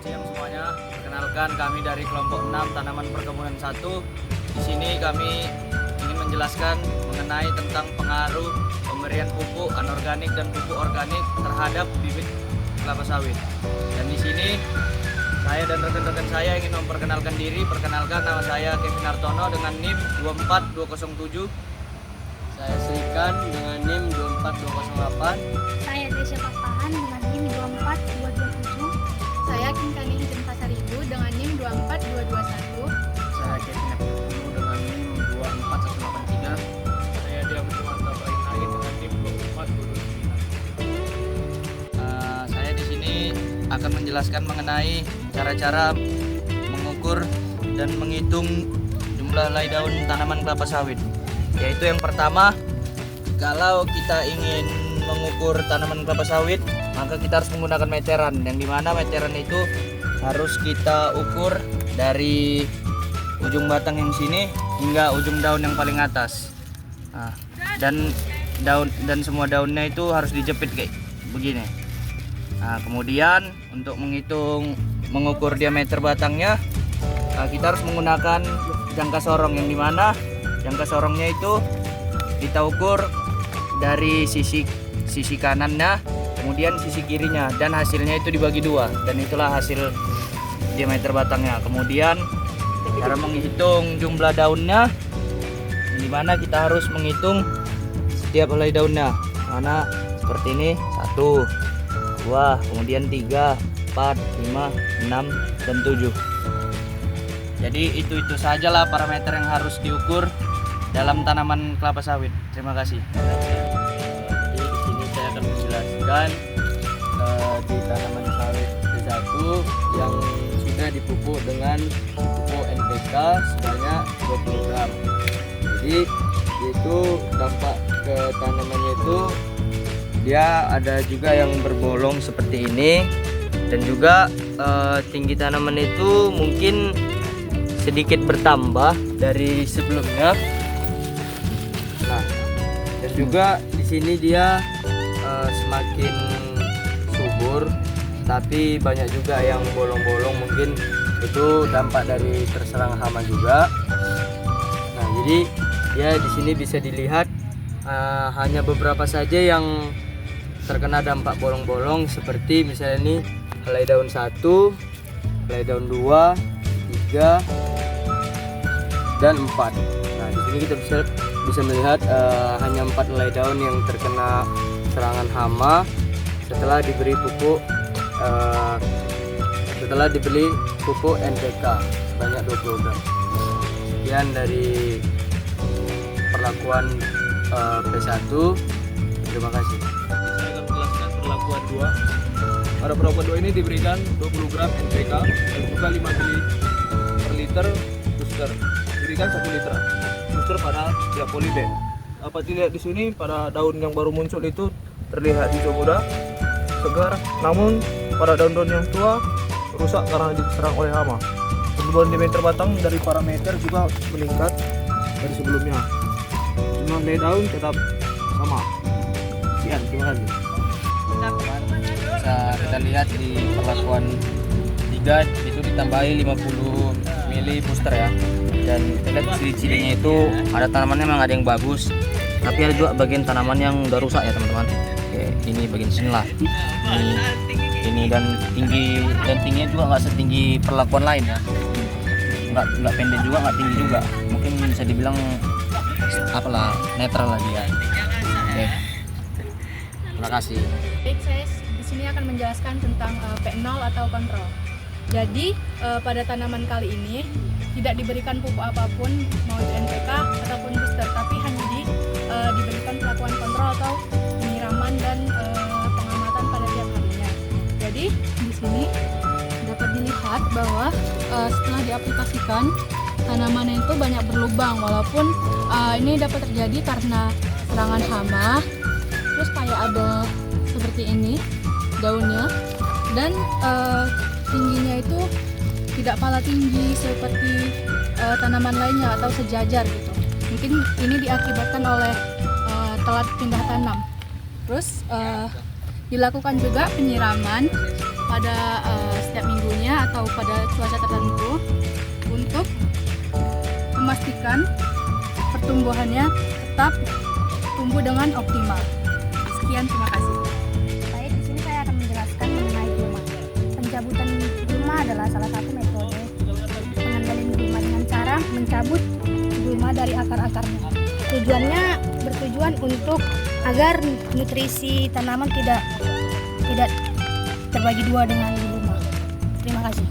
siang semuanya. Perkenalkan, kami dari kelompok 6 tanaman perkebunan 1. Di sini kami ingin menjelaskan mengenai tentang pengaruh pemberian pupuk anorganik dan pupuk organik terhadap bibit kelapa sawit. Dan di sini saya dan rekan-rekan saya ingin memperkenalkan diri. Perkenalkan, nama saya Kevin Hartono dengan NIM 24207. Saya Srikan dengan NIM 24208. Saya Desya Papahan dengan NIM 24227. Saya Kinkani Hijen Pasaribu dengan NIM 24221. Saya Kevin Abdul dengan NIM 24183. Saya Diamond Mantap Lain dengan NIM 24229. Saya di sini akan menjelaskan mengenai cara-cara mengukur dan menghitung jumlah helai daun tanaman kelapa sawit. Yaitu yang pertama, kalau kita ingin mengukur tanaman kelapa sawit, maka kita harus menggunakan meteran, yang dimana meteran itu harus kita ukur dari ujung batang yang sini hingga ujung daun yang paling atas. Nah, dan semua daunnya itu harus dijepit kayak begini. Nah, kemudian untuk mengukur diameter batangnya, kita harus menggunakan jangka sorong, yang dimana jangka sorongnya itu kita ukur dari sisi kanannya, kemudian sisi kirinya, dan hasilnya itu dibagi dua, dan itulah hasil diameter batangnya. Kemudian cara menghitung jumlah daunnya, dimana kita harus menghitung setiap helai daunnya, mana seperti ini 1, 2, kemudian 3, 4, 5, 6, dan 7. Jadi itu sajalah parameter yang harus diukur dalam tanaman kelapa sawit. Terima kasih. Jadi di sini saya akan menjelaskan di tanaman sawit ke-1 yang sudah dipupuk dengan pupuk NPK sebanyak 20 gram. Jadi itu dampak ke tanamannya itu dia ada juga yang berbolong seperti ini, dan juga tinggi tanaman itu mungkin sedikit bertambah dari sebelumnya. Nah, dan juga di sini dia semakin subur, tapi banyak juga yang bolong-bolong, mungkin itu dampak dari terserang hama juga. Nah, jadi dia di sini bisa dilihat hanya beberapa saja yang terkena dampak bolong-bolong, seperti misalnya ini helai daun 1, helai daun 2, 3, dan 4. Nah, di sini kita bisa melihat hanya 4 helai daun yang terkena serangan hama setelah diberi pupuk NPK sebanyak 20 gram. Sekian dari perlakuan P1. Terima kasih. Saya akan menjelaskan perlakuan 2. Pada perlakuan 2 ini diberikan 20 gram NPK dan juga 5 mili per liter booster. Diberikan 1 liter booster pada tiap polybag. Dapat dilihat di sini pada daun yang baru muncul itu terlihat hijau muda, segar, namun pada daun-daun yang tua rusak karena diserang oleh hama. Kemudian diameter batang dari parameter juga meningkat dari sebelumnya. Jumlah helai daun tetap sama. Sekian, terima kasih. Bisa kita lihat di perlakuan 3 itu ditambahi 50 mili booster ya. Dan kita lihat ciri-cirinya itu ada tanamannya memang ada yang bagus, tapi ada juga bagian tanaman yang udah rusak ya teman-teman. Oke, ini bagian sini lah. Ini dan tingginya juga nggak setinggi perlakuan lain ya. Nggak pendek juga, nggak tinggi juga. Mungkin bisa dibilang apalah, netral lah dia. Oke. Terima kasih. Baik, saya di sini akan menjelaskan tentang P0 atau kontrol. Jadi pada tanaman kali ini tidak diberikan pupuk apapun, mau itu NPK ataupun booster, tapi hanya diberikan perlakuan kontrol atau penyiraman dan pengamatan pada tiap harinya. Jadi di sini dapat dilihat bahwa setelah diaplikasikan tanaman itu banyak berlubang, walaupun ini dapat terjadi karena serangan hama. Terus kayak ada seperti ini daunnya, dan tingginya itu tidak pala tinggi seperti tanaman lainnya atau sejajar gitu. Mungkin ini diakibatkan oleh telat pindah tanam. Terus dilakukan juga penyiraman pada setiap minggunya atau pada cuaca tertentu untuk memastikan pertumbuhannya tetap tumbuh dengan optimal. Sekian, terima kasih. Baik, di sini saya akan menjelaskan mengenai gulma. Pencabutan gulma adalah salah satu metode pengendalian gulma dengan cara mencabut gulma dari akar-akarnya. Tujuannya bertujuan untuk agar nutrisi tanaman tidak terbagi dua dengan gulma. Terima kasih.